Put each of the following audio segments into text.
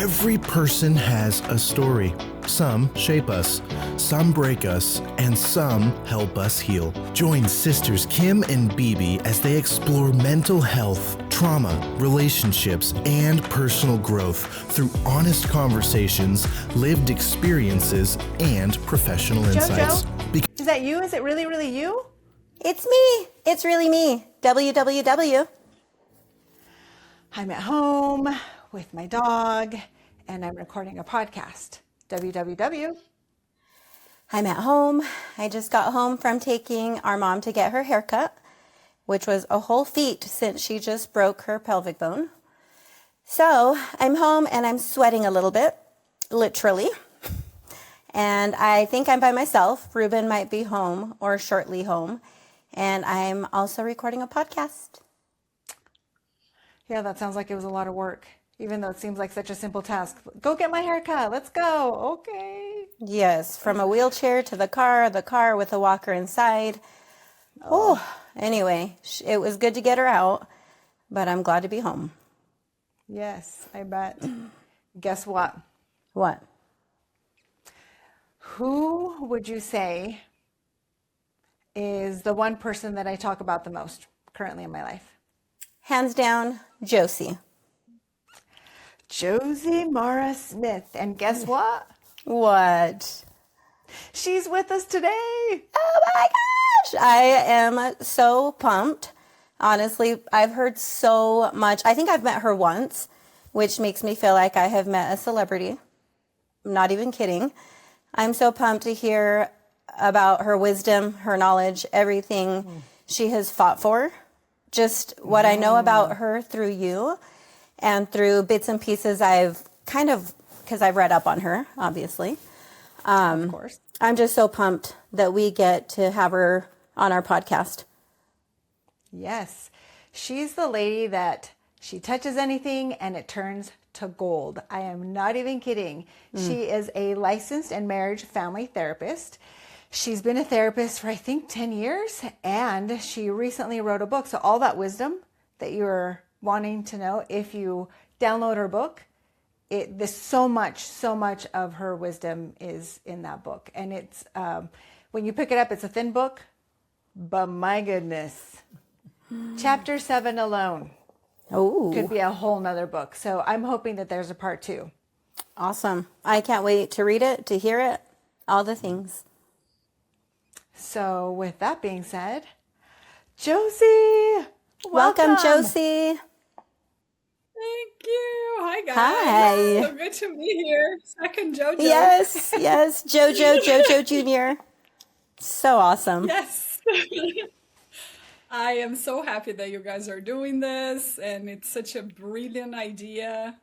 Every person has a story. Some shape us, some break us, and some help us heal. Join sisters Kim and Bibi as they explore mental health, trauma, relationships, and personal growth through honest conversations, lived experiences, and professional insights. Jojo, is that you? Is it really, really you? It's me. It's really me. WWW. I'm at home with my dog and I'm recording a podcast. WWW. I'm at home. I just got home from taking our mom to get her haircut, which was a whole feat since she just broke her pelvic bone. So I'm home and I'm sweating a little bit, literally. And I think I'm by myself. Ruben might be home or shortly home. And I'm also recording a podcast. Yeah, that sounds like it was a lot of work, even though it seems like such a simple task. Go get my haircut. Let's go. Okay. Yes, from a wheelchair to the car with a walker inside. Oh, anyway, it was good to get her out, but I'm glad to be home. Yes, I bet. Guess what? What? Who would you say is the one person that I talk about the most currently in my life? Hands down, Josi. Josi Mara Smith. And guess what? What? She's with us today. Oh my gosh! I am so pumped. Honestly, I've heard so much. I think I've met her once, which makes me feel like I have met a celebrity. I'm not even kidding. I'm so pumped to hear about her wisdom, her knowledge, everything she has fought for. Just what I know about her through you and through bits and pieces I've kind of, because I've read up on her, obviously. Of course. I'm just so pumped that we get to have her on our podcast. Yes. She's the lady that she touches anything and it turns to gold. I am not even kidding. She is a licensed and marriage family therapist. She's been a therapist for, I think, 10 years, and she recently wrote a book. So all that wisdom that you're wanting to know, if you download her book, there's so much of her wisdom is in that book. And it's, when you pick it up, it's a thin book, but my goodness, chapter 7 alone could be a whole nother book. So I'm hoping that there's a part 2. Awesome. I can't wait to read it, to hear it, all the things. So with that being said, Josi, welcome Josi. Thank you. Hi, guys. Hi. So good to be here. Second JoJo. Yes, Jojo Jr. So awesome. Yes. I am so happy that you guys are doing this, and it's such a brilliant idea.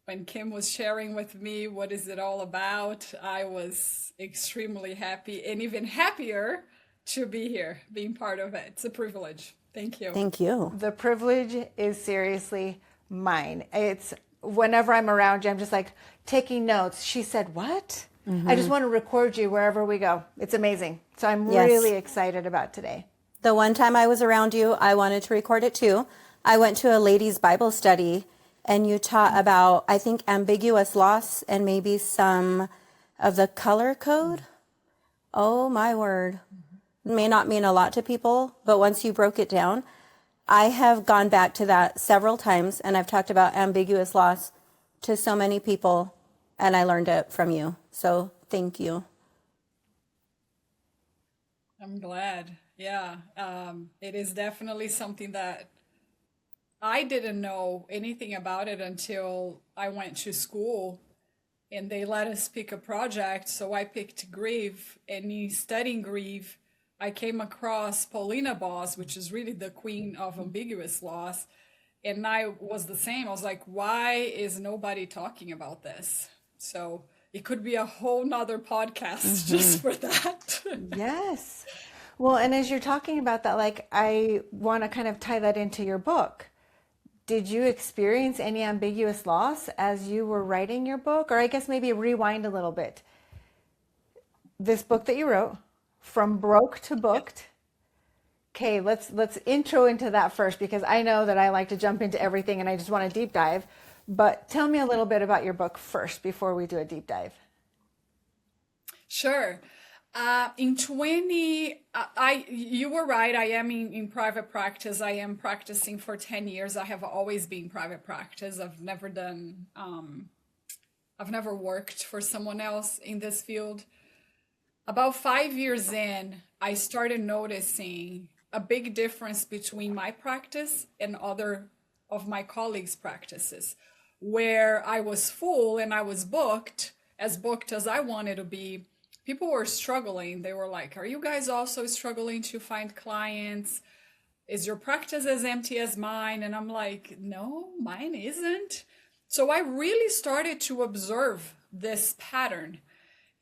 When Kim was sharing with me what is it all about, I was extremely happy and even happier to be here, being part of it. It's a privilege. Thank you. Thank you. the privilege is seriously mine. It's whenever I'm around you, I'm just like taking notes. She said, what? I just want to record you wherever we go. It's amazing. So I'm really excited about today. The one time I was around you, I wanted to record it too. I went to a ladies' Bible study and you taught about, I think, ambiguous loss and maybe some of the color code. Oh my word. It may not mean a lot to people, but once you broke it down, I have gone back to that several times and I've talked about ambiguous loss to so many people and I learned it from you. So thank you. I'm glad. Yeah. It is definitely something that I didn't know anything about it until I went to school and they let us pick a project. So I picked grief, and in studying grief, I came across Paulina Boss, which is really the queen of ambiguous loss. And I was the same. I was like, why is nobody talking about this? So it could be a whole nother podcast just for that. Yes. Well, and as you're talking about that, like, I want to kind of tie that into your book. Did you experience any ambiguous loss as you were writing your book? Or I guess maybe rewind a little bit. This book that you wrote, From Broke to Booked. Okay, let's intro into that first, because I know that I like to jump into everything and I just want to deep dive. But tell me a little bit about your book first before we do a deep dive. Sure. In 20, you were right. I am in private practice. I am practicing for 10 years. I have always been private practice. I've never done, I've never worked for someone else in this field. About 5 years in, I started noticing a big difference between my practice and other of my colleagues' practices, where I was full and I was booked as I wanted to be. People were struggling. They were like, are you guys also struggling to find clients? Is your practice as empty as mine? And I'm like, no, mine isn't. So I really started to observe this pattern.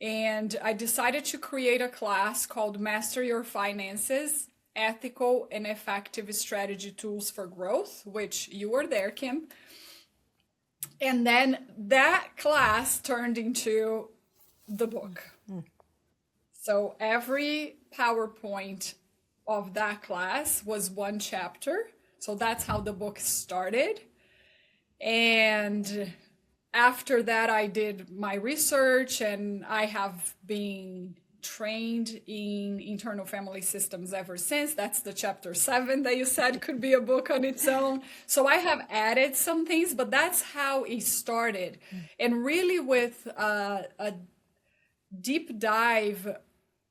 And I decided to create a class called Master Your Finances, Ethical and Effective Strategy Tools for Growth, which you were there, Kim. And then that class turned into the book. So every PowerPoint of that class was one chapter. So that's how the book started. And after that, I did my research, and I have been trained in internal family systems ever since. That's the chapter 7 that you said could be a book on its own. So I have added some things, but that's how it started. And really with a deep dive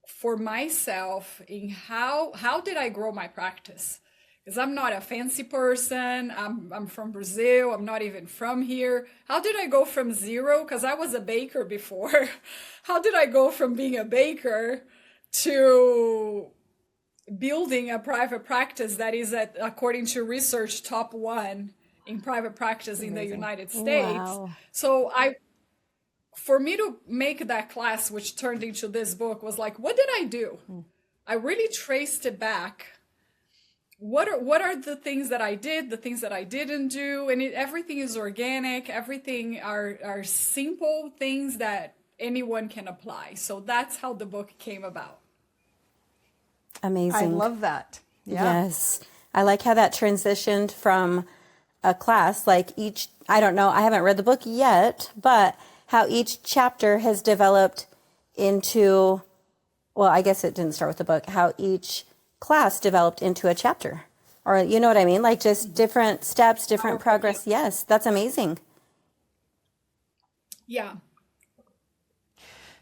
for myself in how did I grow my practice? Because I'm not a fancy person. I'm from Brazil. I'm not even from here. How did I go from zero? Because I was a baker before. How did I go from being a baker to building a private practice that is, according to research, top 1 in private practice in the United States? Wow. So for me to make that class, which turned into this book, was like, what did I do? I really traced it back. What are the things that I did, the things that I didn't do? And everything is organic. Everything are simple things that anyone can apply. So that's how the book came about. Amazing. I love that. Yeah. Yes. I like how that transitioned from a class, like I don't know, I haven't read the book yet, but how each chapter has developed into, well, I guess it didn't start with the book, how each class developed into a chapter, or you know what I mean? Like just different steps, different progress. Yes, that's amazing. Yeah.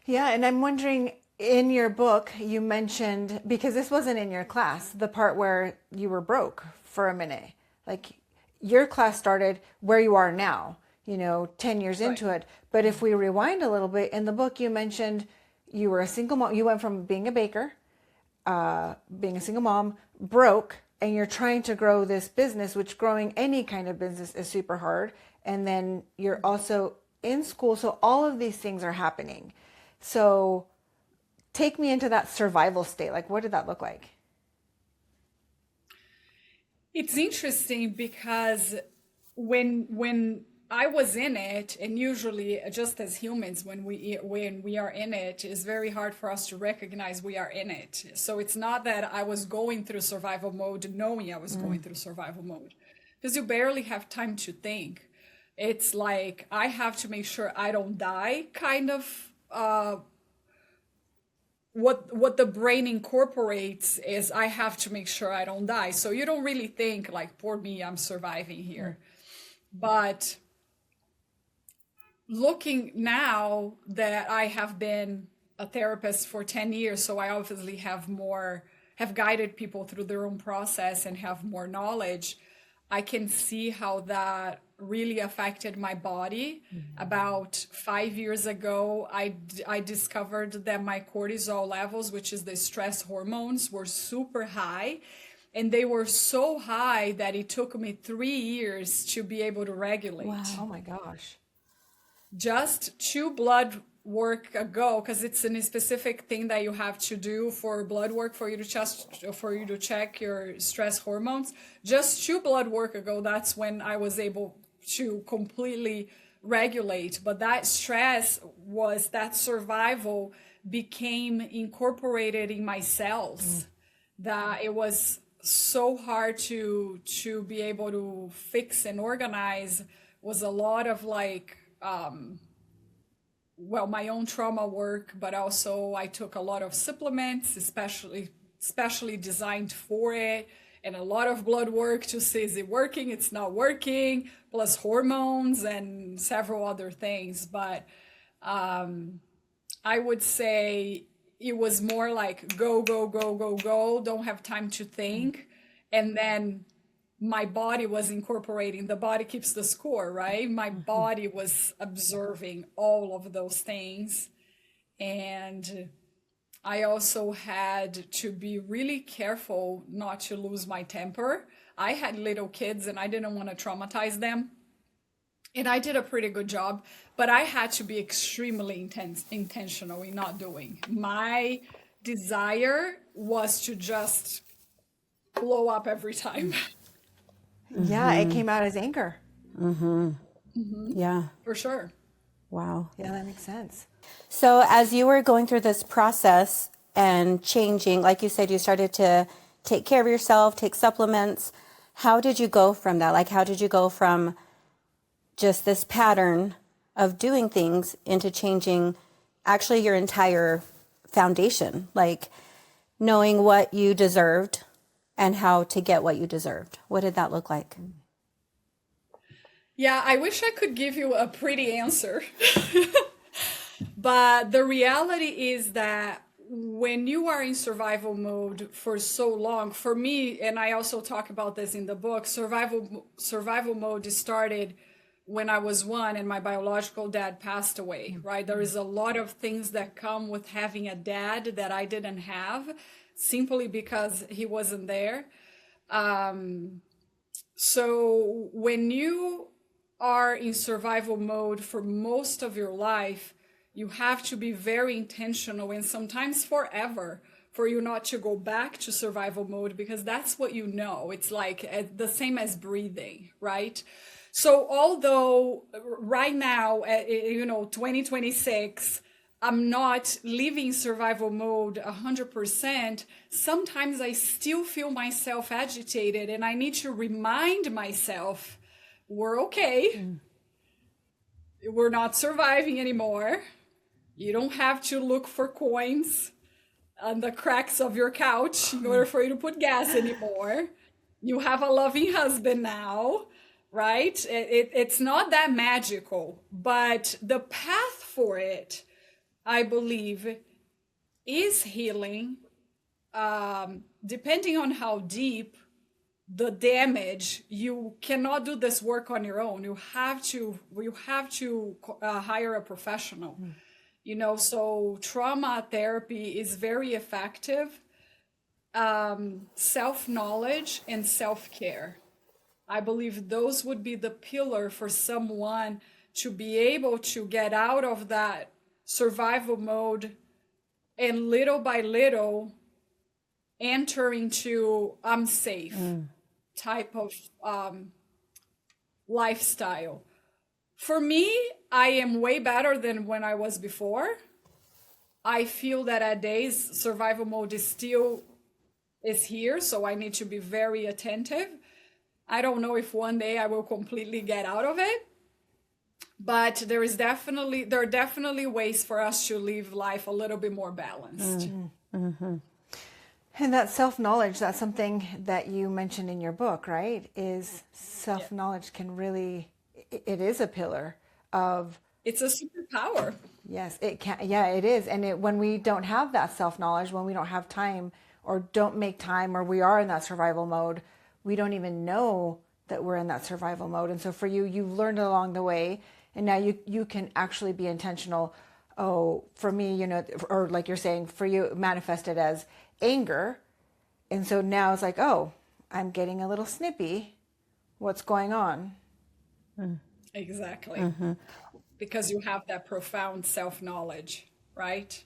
Yeah, and I'm wondering, in your book, you mentioned, because this wasn't in your class, the part where you were broke for a minute. Like your class started where you are now, 10 years into it. But if we rewind a little bit, in the book, you mentioned you were a single mom. You went from being a baker, being a single mom, broke, and you're trying to grow this business, which growing any kind of business is super hard. And then you're also in school. So all of these things are happening. So take me into that survival state. Like, what did that look like? It's interesting because when I was in it, and usually just as humans, when we are in it, it's very hard for us to recognize we are in it. So it's not that I was going through survival mode knowing I was going through survival mode, because you barely have time to think. It's like I have to make sure I don't die, kind of. What the brain incorporates is I have to make sure I don't die. So you don't really think like, poor me, I'm surviving here. But looking now that I have been a therapist for 10 years, so I obviously have guided people through their own process and have more knowledge, I can see how that really affected my body. About 5 years ago, I discovered that my cortisol levels, which is the stress hormones, were super high. And they were so high that it took me 3 years to be able to regulate. Wow. Oh my gosh. Just 2 blood work ago, because it's a specific thing that you have to do for blood work for you to check your stress hormones. Just 2 blood work ago, that's when I was able to completely regulate. But that stress that survival became incorporated in my cells, that it was so hard to be able to fix and organize was a lot of like, well, my own trauma work, but also I took a lot of supplements, especially designed for it, and a lot of blood work to see is it working, it's not working, plus hormones and several other things. But I would say it was more like go, go, go, go, go, don't have time to think. And then my body was incorporating, the body keeps the score, right? My body was observing all of those things. And I also had to be really careful not to lose my temper. I had little kids and I didn't want to traumatize them. And I did a pretty good job, but I had to be extremely intentional in not doing. My desire was to just blow up every time. Yeah, it came out as anger. Yeah. For sure. Wow. Yeah, that makes sense. So as you were going through this process and changing, like you said, you started to take care of yourself, take supplements. How did you go from that? Like, how did you go from just this pattern of doing things into changing actually your entire foundation, like knowing what you deserved and how to get what you deserved? What did that look like? Yeah, I wish I could give you a pretty answer. But the reality is that when you are in survival mode for so long, for me, and I also talk about this in the book, survival mode started when I was 1 and my biological dad passed away, right? There is a lot of things that come with having a dad that I didn't have simply because he wasn't there. So when you are in survival mode for most of your life, you have to be very intentional and sometimes forever for you not to go back to survival mode, because that's what you know. It's like the same as breathing, right? So although right now, 2026, I'm not living survival mode 100%, sometimes I still feel myself agitated and I need to remind myself, we're okay. We're not surviving anymore. You don't have to look for coins on the cracks of your couch in order for you to put gas anymore. You have a loving husband now, right? It's not that magical, but the path for it, I believe, is healing, depending on how deep the damage. You cannot do this work on your own. You have to hire a professional. So trauma therapy is very effective. Self-knowledge and self-care, I believe those would be the pillar for someone to be able to get out of that survival mode and little by little enter into I'm safe type of lifestyle. For me, I am way better than when I was before. I feel that at days survival mode is here, so I need to be very attentive. I don't know if one day I will completely get out of it, but there are definitely ways for us to live life a little bit more balanced. And that self-knowledge, that's something that you mentioned in your book, right? Is self-knowledge can really, it is a pillar of... It's a superpower. Yes, it can. Yeah, it is. And when we don't have that self-knowledge, when we don't have time or don't make time, or we are in that survival mode, we don't even know that we're in that survival mode. And so for you, you've learned along the way, and now you can actually be intentional. Oh, for me, or like you're saying, for you, manifested as anger. And so now it's like, oh, I'm getting a little snippy. What's going on? Exactly. Because you have that profound self-knowledge, right?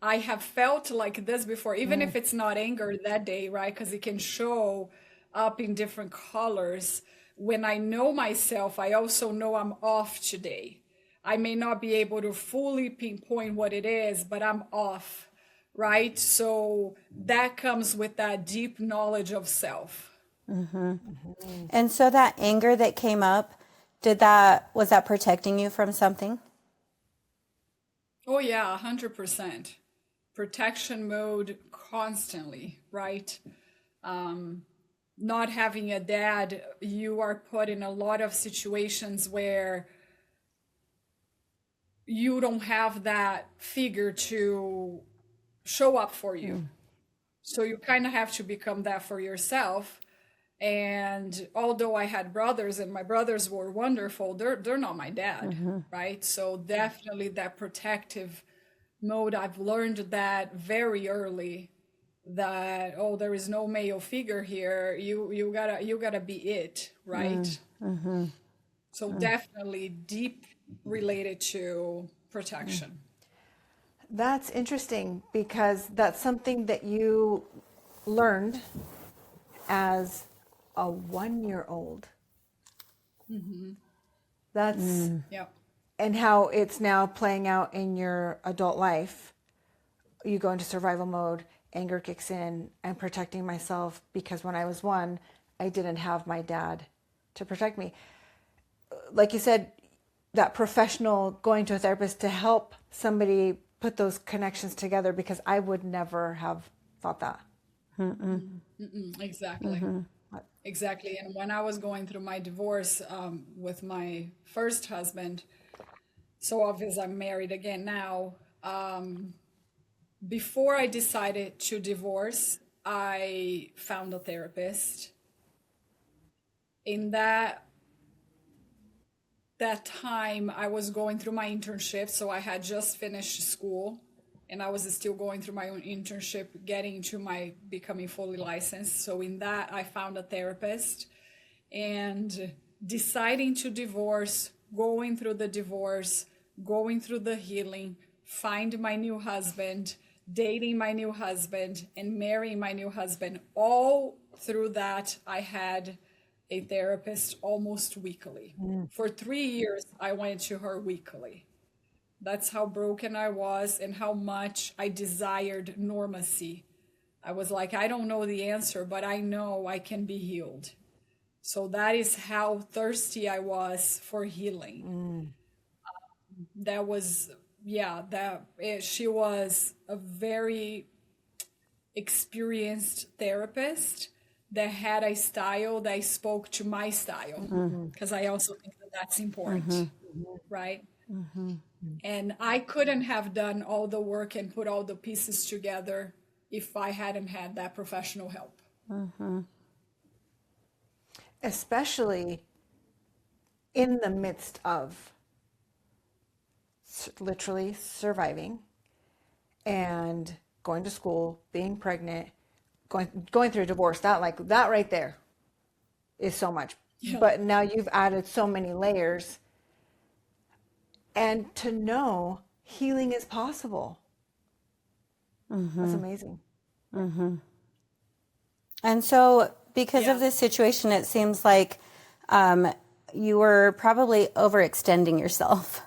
I have felt like this before, even if it's not anger that day, right? Because it can show up in different colors. When I know myself, I also know I'm off today. I may not be able to fully pinpoint what it is, but I'm off, right? So that comes with that deep knowledge of self. And so that anger that came up, Was that protecting you from something? Oh yeah, 100%. Protection mode constantly, right? Not having a dad, you are put in a lot of situations where you don't have that figure to show up for you. So you kind of have to become that for yourself. And although I had brothers and my brothers were wonderful, they're not my dad, right? So definitely that protective mode, I've learned that very early, that there is no male figure here. You gotta be it, right? So definitely deep related to protection. That's interesting because that's something that you learned as a 1 year old. That's Yeah. and how it's now playing out in your adult life. You go into survival mode, anger kicks in. I'm protecting myself because when I was one, I didn't have my dad to protect me. Like you said, that professional going to a therapist to help somebody put those connections together, because I would never have thought that. Exactly. Exactly. And when I was going through my divorce with my first husband, so obviously I'm married again now. Before I decided to divorce, I found a therapist. In that time, I was going through my internship, so I had just finished school and I was still going through my own internship, getting to my becoming fully licensed. So in that, I found a therapist, and deciding to divorce, going through the divorce, going through the healing, find my new husband, dating my new husband, and marrying my new husband. All through that, I had a therapist almost weekly. For 3 years, I went to her weekly. That's how broken I was and how much I desired normacy. I was like, I don't know the answer, but I know I can be healed. So that is how thirsty I was for healing. That was, yeah, she was a very experienced therapist that had a style that spoke to my style, because I also think that that's important, right? And I couldn't have done all the work and put all the pieces together if I hadn't had that professional help. Especially in the midst of literally surviving and going to school, being pregnant, going through a divorce. That right there is so much. Yeah. But now you've added so many layers, and to know healing is possible. That's amazing. And so, because Yeah. of this situation, it seems like you were probably overextending yourself,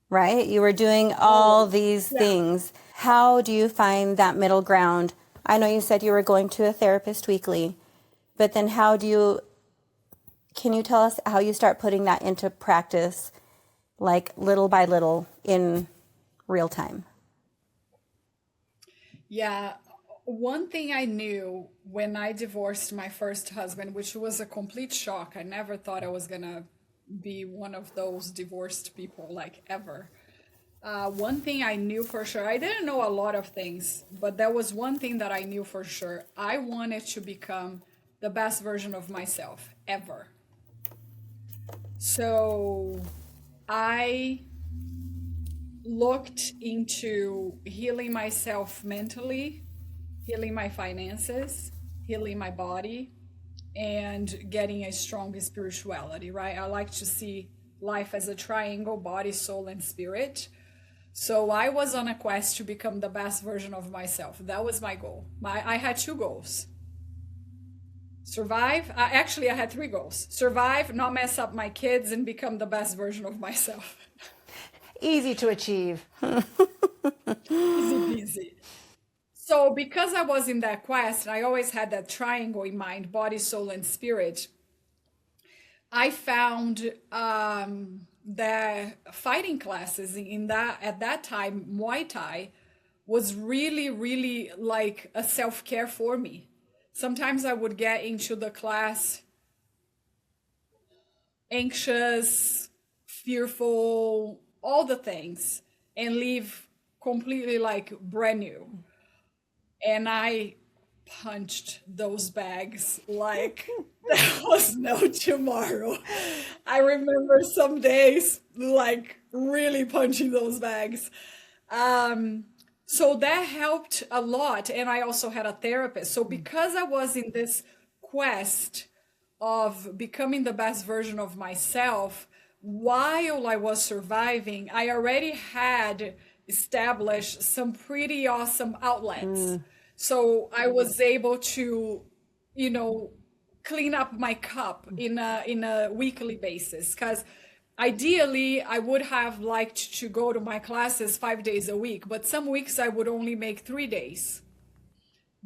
right? You were doing all these things. How do you find that middle ground? I know you said you were going to a therapist weekly, but then can you tell us how you start putting that into practice, like little by little in real time? Yeah. One thing I knew when I divorced my first husband, which was a complete shock. I never thought I was going to be one of those divorced people, like, ever. One thing I knew for sure, I didn't know a lot of things, but there was one thing that I knew for sure. I wanted to become the best version of myself ever. So I looked into healing myself mentally, healing my finances, healing my body, and getting a strong spirituality, right? I like to see life as a triangle: body, soul, and spirit. So I was on a quest to become the best version of myself. That was my goal. I had two goals. Survive. Actually, I had three goals: survive, not mess up my kids, and become the best version of myself. Easy to achieve. Easy peasy. So because I was in that quest, I always had that triangle in mind: body, soul, and spirit. I found that fighting classes in that at that time Muay Thai was really, really like a self-care for me. Sometimes I would get into the class anxious, fearful, all the things, and leave completely like brand new. And I punched those bags like there was no tomorrow. I remember some days like really punching those bags. Um, so that helped a lot. And I also had a therapist. So because I was in this quest of becoming the best version of myself, while I was surviving, I already had established some pretty awesome outlets. So I was able to, you know, clean up my cup in a weekly basis. Because ideally, I would have liked to go to my classes 5 days a week, but some weeks I would only make 3 days.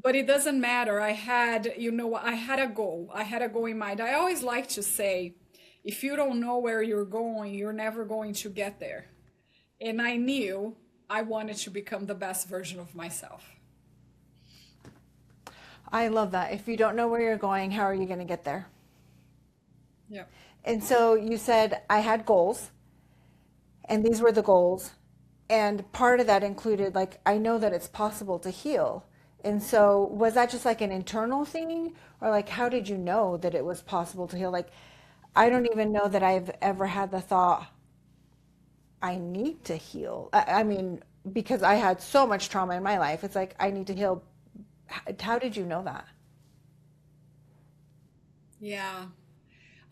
But it doesn't matter. I had, you know, I had a goal. I had a goal in mind. I always like to say, if you don't know where you're going, you're never going to get there. And I knew I wanted to become the best version of myself. I love that. If you don't know where you're going, how are you going to get there? Yeah. And so you said, I had goals, and these were the goals. And part of that included, like, I know that it's possible to heal. And so was that just like an internal thing? Or like, how did you know that it was possible to heal? Like, I don't even know that I've ever had the thought, I need to heal. I mean, because I had so much trauma in my life, it's like, I need to heal. How did you know that? Yeah.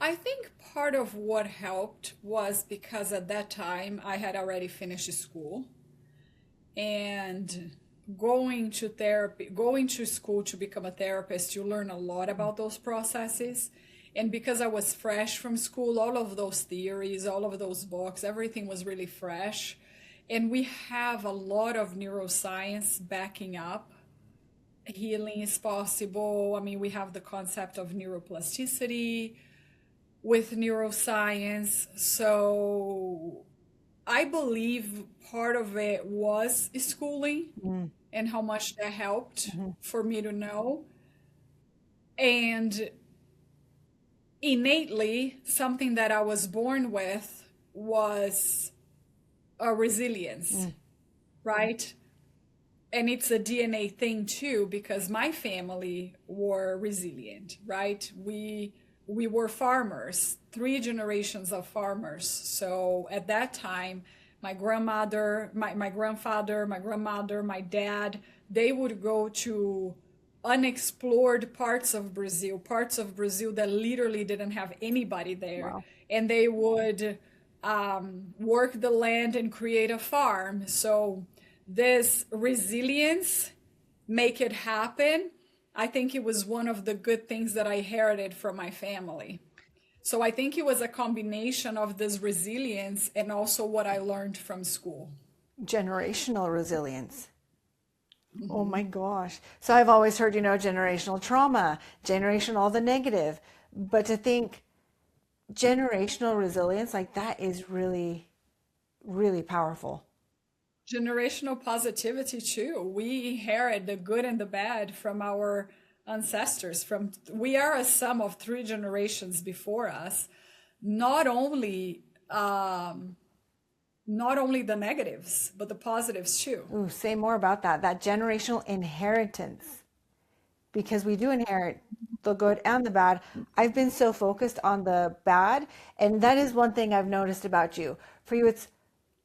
I think part of what helped was because at that time I had already finished school and going to school to become a therapist, you learn a lot about those processes. And because I was fresh from school, all of those theories, all of those books, everything was really fresh. And we have a lot of neuroscience backing up healing is possible. I mean, we have the concept of neuroplasticity with neuroscience. So I believe part of it was schooling and how much that helped for me to know. And innately, something that I was born with was a resilience, right? And it's a DNA thing too, because my family were resilient, right? We were farmers, 3 generations of farmers. So at that time, my grandmother, my grandfather, my grandmother, my dad, they would go to unexplored parts of Brazil that literally didn't have anybody there. Wow. And they would work the land and create a farm. So this resilience, make it happen, I think it was one of the good things that I inherited from my family. So I think it was a combination of this resilience and also what I learned from school. Generational resilience. Oh my gosh. So I've always heard, generational trauma, generation, all the negative. But to think generational resilience, like that is really, really powerful. Generational positivity too. We inherit the good and the bad from our ancestors. We are a sum of 3 generations before us. Not only not only the negatives, but the positives too. Ooh, say more about that generational inheritance, because we do inherit the good and the bad. I've been so focused on the bad, and that is one thing I've noticed about you. For you, it's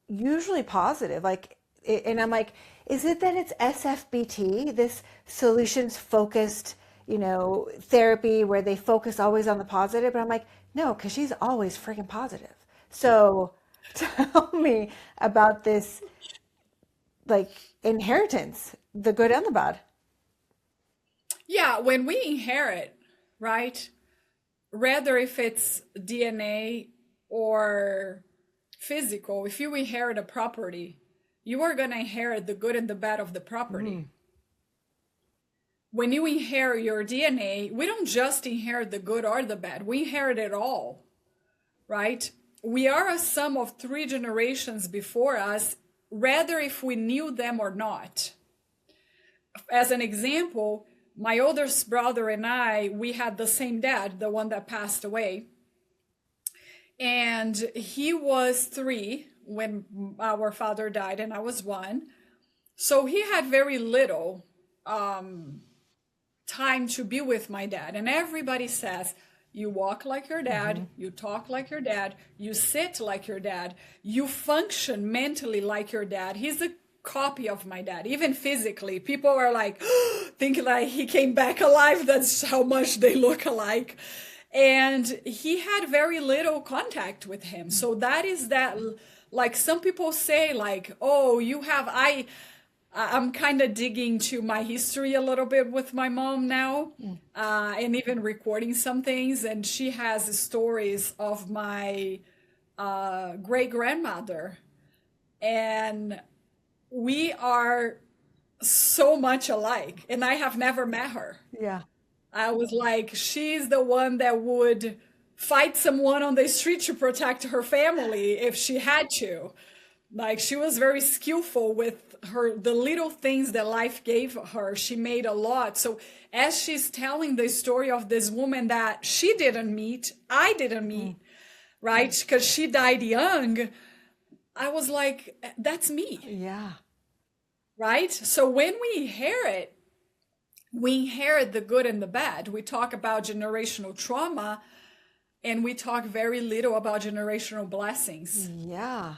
usually positive. And I'm like, is it that it's SFBT, this solutions focused, therapy where they focus always on the positive? But I'm like, no, because she's always freaking positive. So tell me about this, like, inheritance, the good and the bad. Yeah, when we inherit, right? Rather if it's DNA or physical, if you inherit a property, you are going to inherit the good and the bad of the property. When you inherit your DNA, we don't just inherit the good or the bad, we inherit it all. right? We are a sum of three generations before us, whether if we knew them or not. As an example, my oldest brother and I, we had the same dad, the one that passed away. And he was 3 when our father died, and I was 1. So he had very little time to be with my dad. And everybody says, you walk like your dad, you talk like your dad, you sit like your dad, you function mentally like your dad. He's a copy of my dad, even physically. People are like, thinking like he came back alive. That's how much they look alike. And he had very little contact with him. So that is that, like some people say, like, oh, you have, I'm kind of digging to my history a little bit with my mom now, and even recording some things. And she has stories of my great grandmother. And we are so much alike. And I have never met her. Yeah. I was like, she's the one that would fight someone on the street to protect her family if she had to. Like, she was very skillful with the little things that life gave her. She made a lot. So as she's telling the story of this woman that she didn't meet, I didn't meet, right? Because she died young. I was like, that's me. Yeah. Right? So when we inherit the good and the bad. We talk about generational trauma, and we talk very little about generational blessings. Yeah.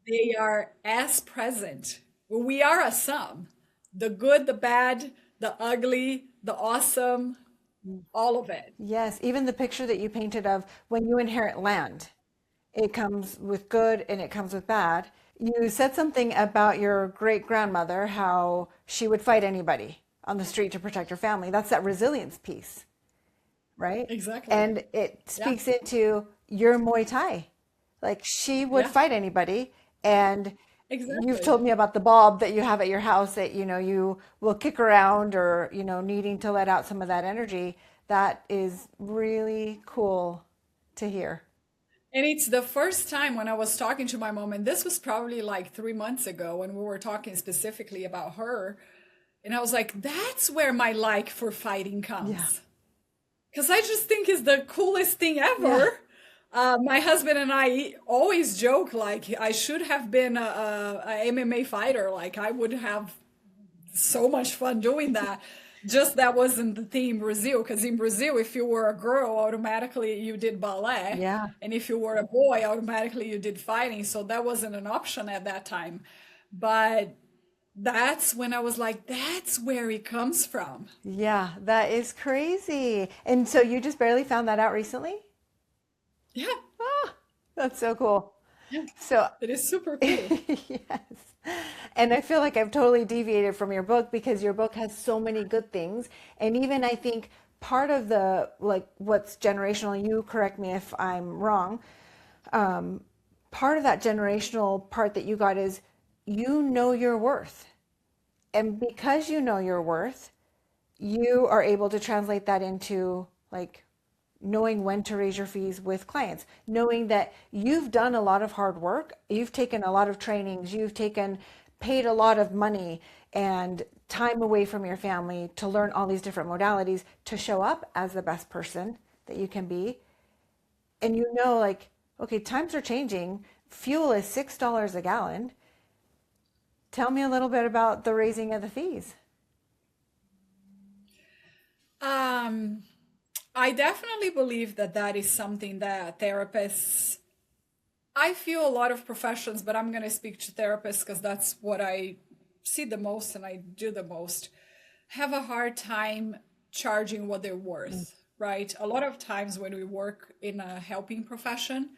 They are as present. We are a sum. The good, the bad, the ugly, the awesome, all of it. Yes. Even the picture that you painted of when you inherit land, it comes with good and it comes with bad. You said something about your great grandmother, how she would fight anybody on the street to protect her family. That's that resilience piece, right? Exactly. And it speaks into your Muay Thai. Like, she would fight anybody. And Exactly. you've told me about the bulb that you have at your house that, you will kick around, or, needing to let out some of that energy. That is really cool to hear. And it's the first time when I was talking to my mom, and this was probably like 3 months ago when we were talking specifically about her. And I was like, that's where my like for fighting comes. Yeah. Because I just think it's the coolest thing ever. My husband and I always joke, like, I should have been a MMA fighter. Like, I would have so much fun doing that. Just that wasn't the thing in Brazil. Because in Brazil, if you were a girl, automatically you did ballet. Yeah. And if you were a boy, automatically you did fighting. So that wasn't an option at that time. But that's when I was like, that's where it comes from. Yeah, that is crazy. And so you just barely found that out recently? Yeah, Ah, that's so cool. yeah, So, it is super cool. yes. And I feel like I've totally deviated from your book, because your book has so many good things. And even I think part of the, like, what's generational, you correct me if I'm wrong, part of that generational part that you got is, you know your worth. And because you know your worth, you are able to translate that into, like, knowing when to raise your fees with clients, knowing that you've done a lot of hard work, you've taken a lot of trainings, paid a lot of money and time away from your family to learn all these different modalities to show up as the best person that you can be. And like, okay, times are changing. Fuel is $6 a gallon. Tell me a little bit about the raising of the fees. I definitely believe that is something that therapists, I feel a lot of professions, but I'm going to speak to therapists because that's what I see the most and I do the most, have a hard time charging what they're worth, right? A lot of times when we work in a helping profession,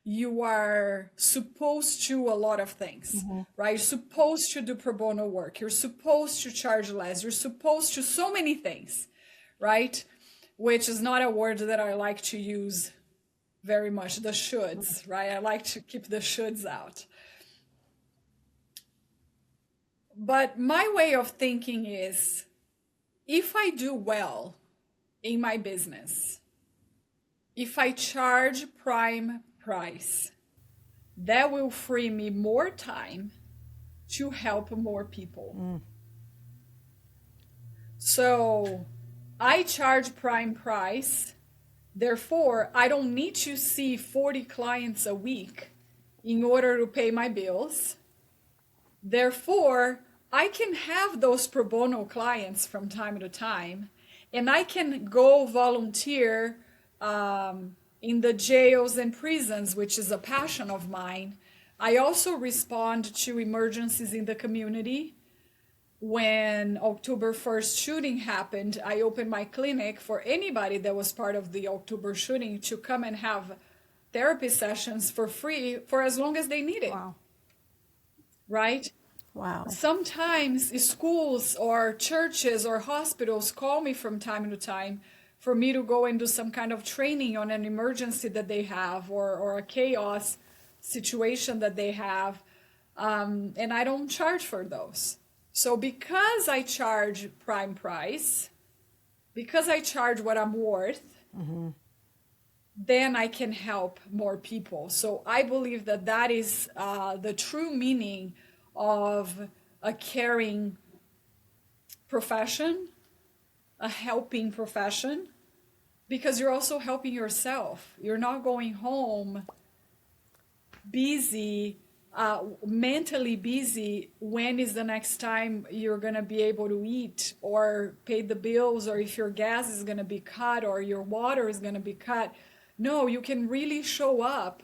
you are supposed to a lot of things, right? You're supposed to do pro bono work. You're supposed to charge less. You're supposed to so many things, right? Which is not a word that I like to use very much, the shoulds, right? I like to keep the shoulds out. But my way of thinking is, if I do well in my business, if I charge prime price, that will free me more time to help more people. So I charge prime price. Therefore, I don't need to see 40 clients a week in order to pay my bills. Therefore, I can have those pro bono clients from time to time, and I can go volunteer in the jails and prisons, which is a passion of mine. I also respond to emergencies in the community. When October 1st shooting happened, I opened my clinic for anybody that was part of the October shooting to come and have therapy sessions for free for as long as they need it. Wow. Right? Wow. Sometimes schools or churches or hospitals call me from time to time for me to go and do some kind of training on an emergency that they have, or a chaos situation that they have, and I don't charge for those. So because I charge prime price, because I charge what I'm worth, then I can help more people. So I believe that that is the true meaning of a caring profession, a helping profession, because you're also helping yourself. You're not going home busy, mentally busy. When is the next time you're going to be able to eat or pay the bills, or if your gas is going to be cut or your water is going to be cut? No, you can really show up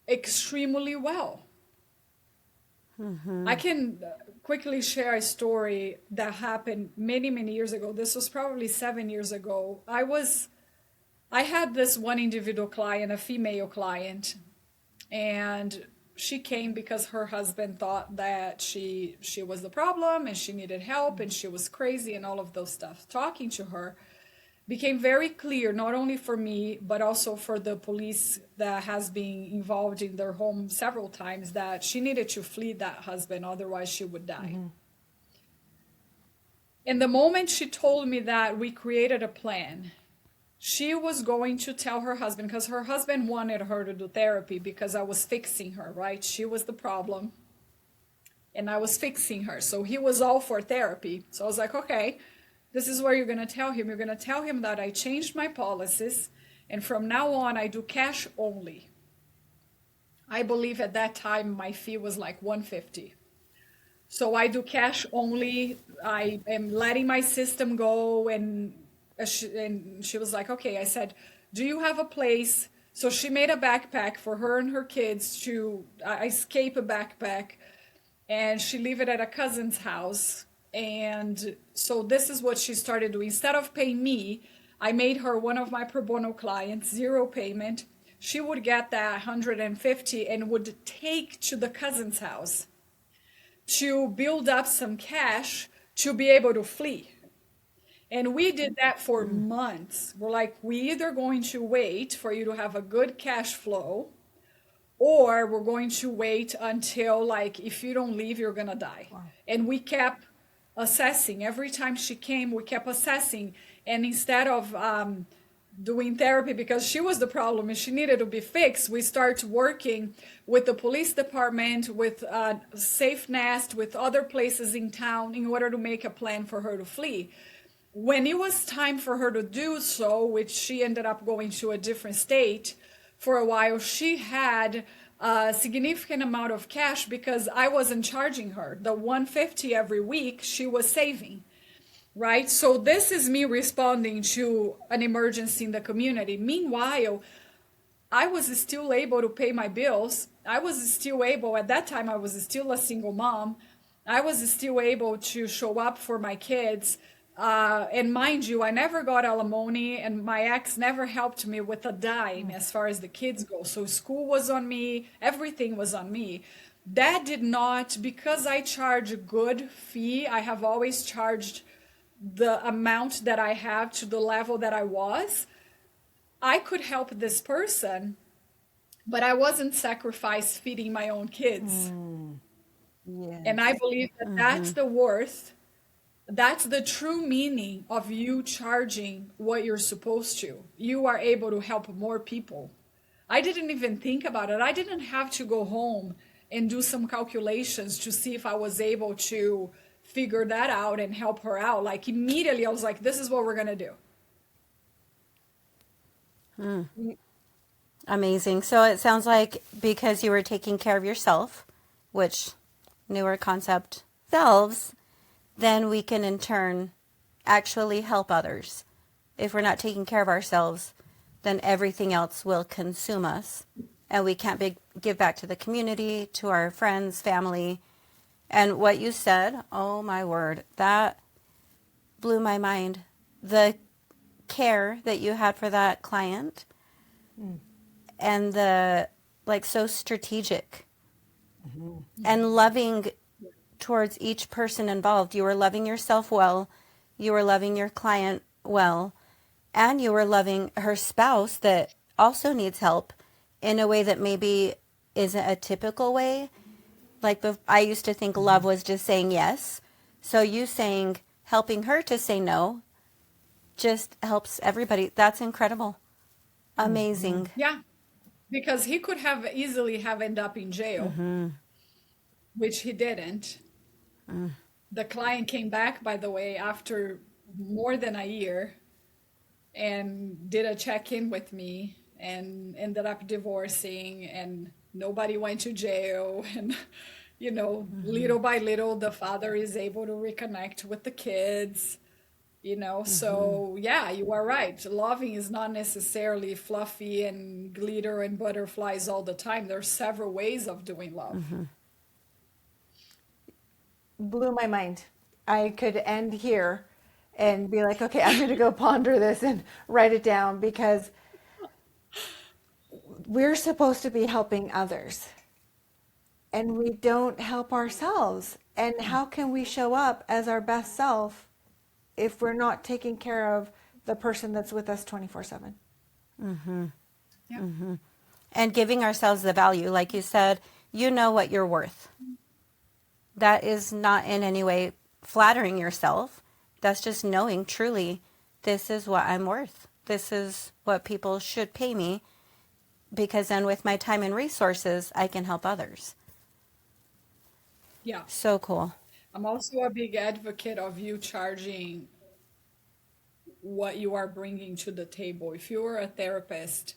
extremely well. I can quickly share a story that happened many, many years ago. This was probably 7 years ago. I had this one individual client, a female client, and she came because her husband thought that she was the problem and she needed help and she was crazy and all of those stuff. Talking to her became very clear, not only for me, but also for the police that has been involved in their home several times, that she needed to flee that husband, otherwise she would die. And the moment she told me that, we created a plan. She was going to tell her husband, because her husband wanted her to do therapy because I was fixing her, right? She was the problem and I was fixing her. So he was all for therapy. So I was like, okay, this is where you're going to tell him. You're going to tell him that I changed my policies, and from now on I do cash only. I believe at that time my fee was like $150. So I do cash only. I am letting my system go. And she was like, okay. I said, do you have a place? So she made a backpack for her and her kids to escape a backpack, and she leave it at a cousin's house. And so this is what she started doing. Instead of paying me, I made her one of my pro bono clients, zero payment. She would get that 150 and would take to the cousin's house to build up some cash to be able to flee. And we did that for months. We're like, we either going to wait for you to have a good cash flow, or we're going to wait until, like, if you don't leave, you're going to die. Wow. And we kept assessing. Every time she came, we kept assessing. And instead of doing therapy, because she was the problem and she needed to be fixed, we started working with the police department, with Safe Nest, with other places in town in order to make a plan for her to flee. When it was time for her to do so, which she ended up going to a different state for a while, she had a significant amount of cash because I wasn't charging her. The $150 every week she was saving, right? So this is me responding to an emergency in the community. Meanwhile, I was still able to pay my bills. I was still able, at that time I was still a single mom. I was still able to show up for my kids. And mind you, I never got alimony, and my ex never helped me with a dime as far as the kids go. So school was on me, everything was on me. That did not, because I charge a good fee, I have always charged the amount that I have to the level that I was. I could help this person, but I wasn't sacrificed feeding my own kids. Yes. And I believe that that's the worth. That's the true meaning of you charging what you're supposed to. You are able to help more people. I didn't even think about it. I didn't have to go home and do some calculations to see if I was able to figure that out and help her out. Like immediately I was like, this is what we're going to do. Amazing. So it sounds like because you were taking care of yourself, which newer concept selves, then we can in turn actually help others. If we're not taking care of ourselves, then everything else will consume us, and we can't give back to the community, to our friends, family. And what you said, oh my word, that blew my mind. The care that you had for that client and the like so strategic and loving towards each person involved. You were loving yourself well, you were loving your client well, and you were loving her spouse that also needs help in a way that maybe isn't a typical way. Like I used to think love was just saying yes. So you saying, helping her to say no just helps everybody. That's incredible. Amazing. Yeah. Because he could have easily have ended up in jail, which he didn't. The client came back, by the way, after more than a year and did a check-in with me and ended up divorcing, and nobody went to jail. And, you know, little by little, the father is able to reconnect with the kids. You know, so yeah, you are right. Loving is not necessarily fluffy and glitter and butterflies all the time. There's several ways of doing love. Blew my mind. I could end here and be like, okay, I'm going to go ponder this and write it down, because we're supposed to be helping others and we don't help ourselves. And how can we show up as our best self if we're not taking care of the person that's with us 24/7? Yeah. And giving ourselves the value. Like you said, you know what you're worth. That is not in any way flattering yourself. That's just knowing truly, this is what I'm worth. This is what people should pay me, because then with my time and resources, I can help others. Yeah. So cool. I'm also a big advocate of you charging what you are bringing to the table. If you're a therapist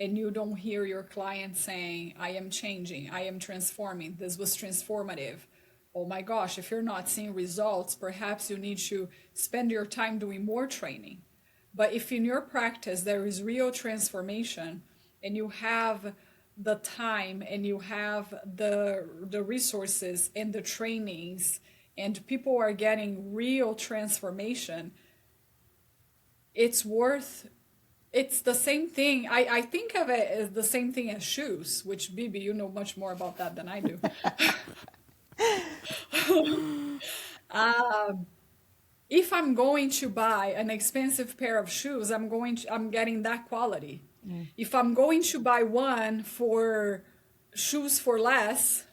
and you don't hear your client saying, I am changing, I am transforming, this was transformative, oh my gosh, if you're not seeing results, perhaps you need to spend your time doing more training. But if in your practice there is real transformation and you have the time and you have the resources and the trainings and people are getting real transformation, it's the same thing. I think of it as the same thing as shoes, which Bibi, you know much more about that than I do. If I'm going to buy an expensive pair of shoes, I'm getting that quality. If I'm going to buy one for shoes for less,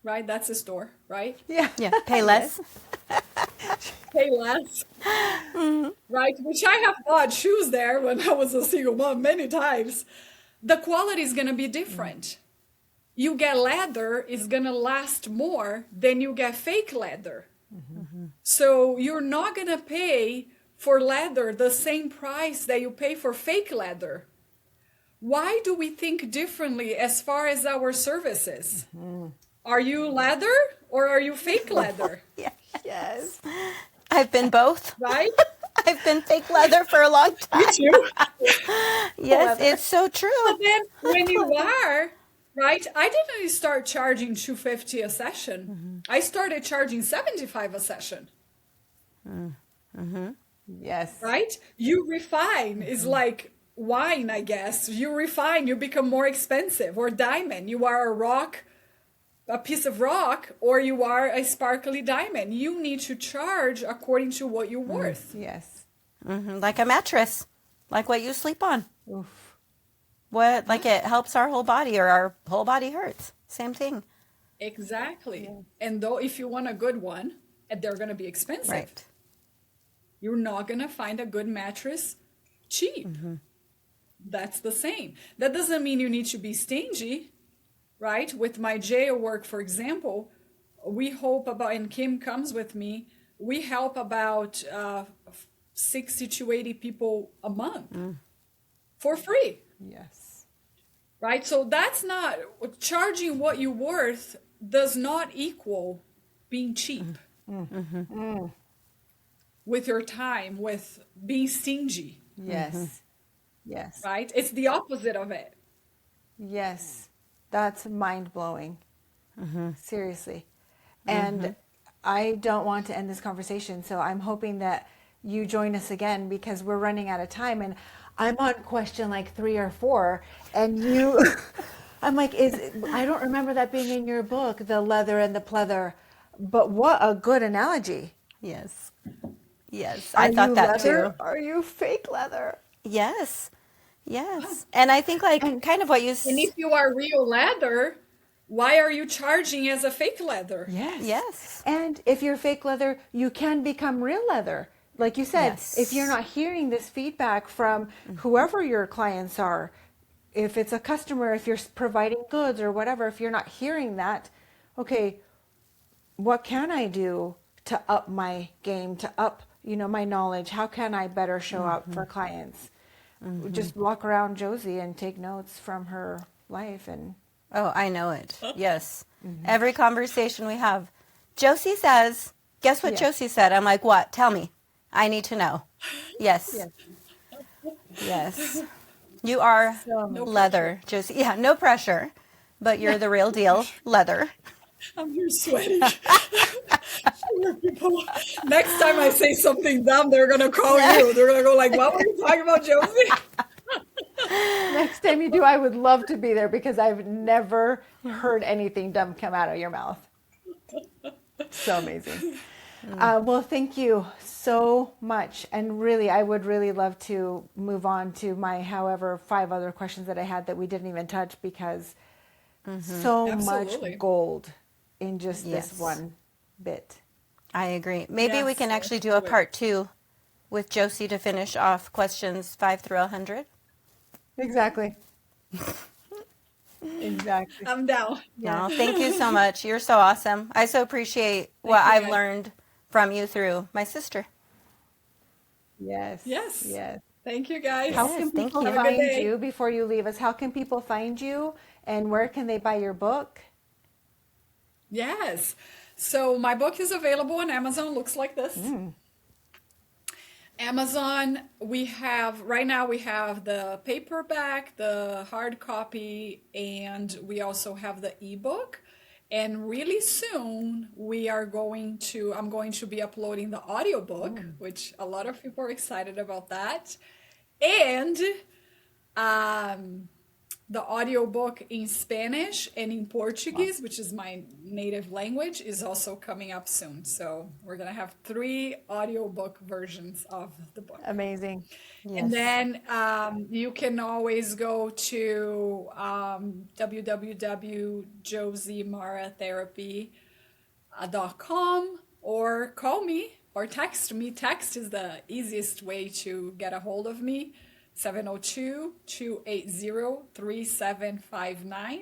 right? That's a store, right? Yeah. Yeah. Pay less. Pay less, right? Which I have bought shoes there when I was a single mom many times. The quality is going to be different. You get leather is going to last more than you get fake leather. So you're not going to pay for leather the same price that you pay for fake leather. Why do we think differently as far as our services? Are you leather or are you fake leather? Yes. I've been both. Right? I've been fake leather for a long time. Me too. Yes, it's so true. But then when you are, right? I didn't start charging $250 a session. I started charging $75 a session. Yes. Right? You refine is like wine, I guess. You refine, you become more expensive. Or diamond. You are a rock, a piece of rock, or you are a sparkly diamond. You need to charge according to what you're worth. Yes. Like a mattress, like what you sleep on. Oof. What, like it helps our whole body, or our whole body hurts. Same thing. Exactly. And though if you want a good one, and they're going to be expensive. Right. You're not going to find a good mattress cheap. that's the same. That doesn't mean you need to be stingy, right? With my jail work, for example, we hope about, and Kim comes with me, we help about 60 to 80 people a month for free. Yes. Right? So that's not, charging what you're worth does not equal being cheap with your time, with being stingy, Yes. Yes. right? It's the opposite of it. Yes. That's mind blowing. Seriously. And I don't want to end this conversation, so I'm hoping that you join us again because we're running out of time. And I'm on question like 3 or 4, and you, I'm like, I don't remember that being in your book, the leather and the pleather. But what a good analogy. Yes. Yes. Are I thought you that leather? too. Are you fake leather? Yes. Yes. And I think like kind of what you And if you are real leather, why are you charging as a fake leather? Yes. Yes. And if you're fake leather, you can become real leather. Like you said, Yes. if you're not hearing this feedback from whoever your clients are, if it's a customer, if you're providing goods or whatever, if you're not hearing that, okay, what can I do to up my game, to up, my knowledge? How can I better show up for clients? Just walk around Josie and take notes from her life and Oh, I know it. Yes. Every conversation we have. Josie says, guess what Yes. Josie said? I'm like, what? Tell me. I need to know. Yes. Yes. You are leather, Josie. Yeah, no pressure, but you're the real deal leather. I'm here sweating. People, next time I say something dumb, they're going to call you. They're going to go like, what were you talking about, Josie? next time you do, I would love to be there because I've never heard anything dumb come out of your mouth. So amazing. Well, thank you so much. And really, I would really love to move on to my, 5 other questions that I had that we didn't even touch because so Absolutely. much gold in just Yes. this one bit. I agree. Maybe we Yes, can actually do let's a do it. part 2 with Josie to finish off questions 5 through 100. Exactly. Exactly. I'm down. No, thank you so much. You're so awesome. I so appreciate what you, I've guys. learned from you through my sister. Yes. Yes. Yes. Thank you, guys. How Yes, can thank people you. Have a good find day. you before you leave us? How can people find you and where can they buy your book? Yes. So my book is available on Amazon. Looks like this. Amazon, right now we have the paperback, the hard copy, and we also have the ebook. And really soon I'm going to be uploading the audiobook, which a lot of people are excited about that. And the audiobook in Spanish and in Portuguese, which is my native language, is also coming up soon. So we're going to have 3 audiobook versions of the book. Amazing. And then you can always go to www.josimaratherapy.com or call me or text me. Text is the easiest way to get a hold of me. 702-280-3759.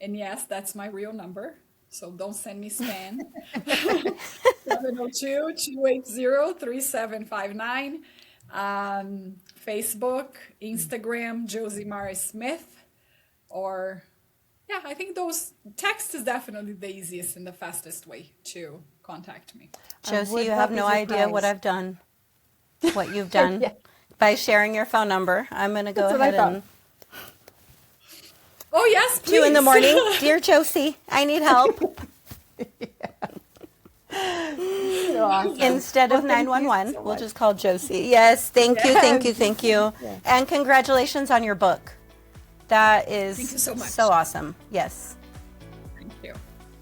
And yes, that's my real number. So don't send me spam. 702-280-3759. Facebook, Instagram, Josie Mara Smith. Or, yeah, I think text is definitely the easiest and the fastest way to contact me. Josie, would you not have be no idea what surprised. I've done, what you've done. By sharing your phone number, I'm going to go That's what I ahead and Oh, yes, please. 2 in the morning. Dear Josie, I need help. So awesome. Instead of Well, thank you 911, so we'll much. just call Josie. Yes, thank you, thank you, thank you. And congratulations on your book. That is Thank you so much. so awesome. Yes. Thank you.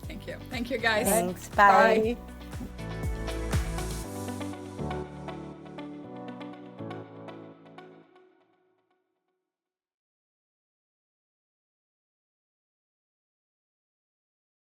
Thank you. Thank you, guys. Thanks. Bye. Bye.